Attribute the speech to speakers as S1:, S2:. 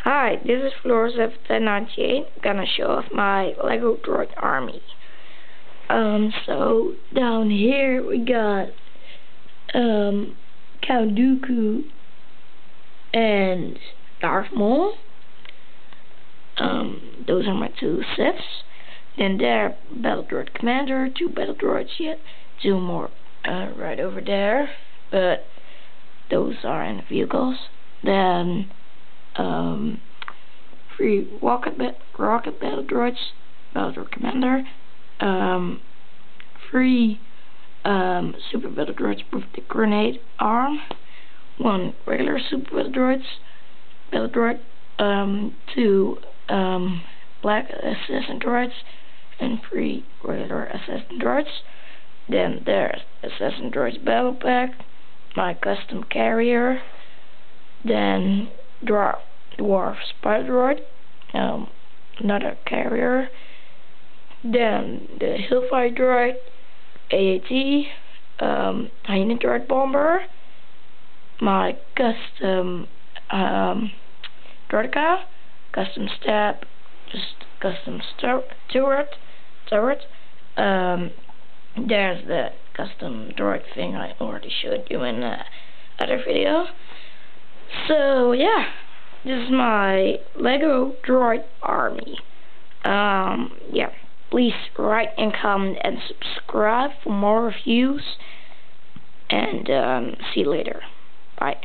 S1: Hi, this is Flores1098. I'm gonna show off my Lego Droid army. So down here we got Count Dooku and Darth Maul. Those are my two Siths. Then there, Battle Droid Commander, two Battle Droids yet, two more right over there, but those are in the vehicles. Then three rocket Battle Droids, Battle Droid Commander, three Super Battle Droids with the grenade arm, one regular Super Battle Droid, two black Assassin Droids, and three regular Assassin Droids. Then there's Assassin Droids Battle Pack, my custom carrier, then Dwarf Spider Droid, another carrier, then the Hellfire Droid, AAT, Hyena Droid Bomber, my custom Droideka, custom stab, just custom turret. There's the custom droid thing I already showed you in the other video. So yeah, this is my Lego Droid army. Yeah, please write and comment and subscribe for more reviews, and see you later. Bye.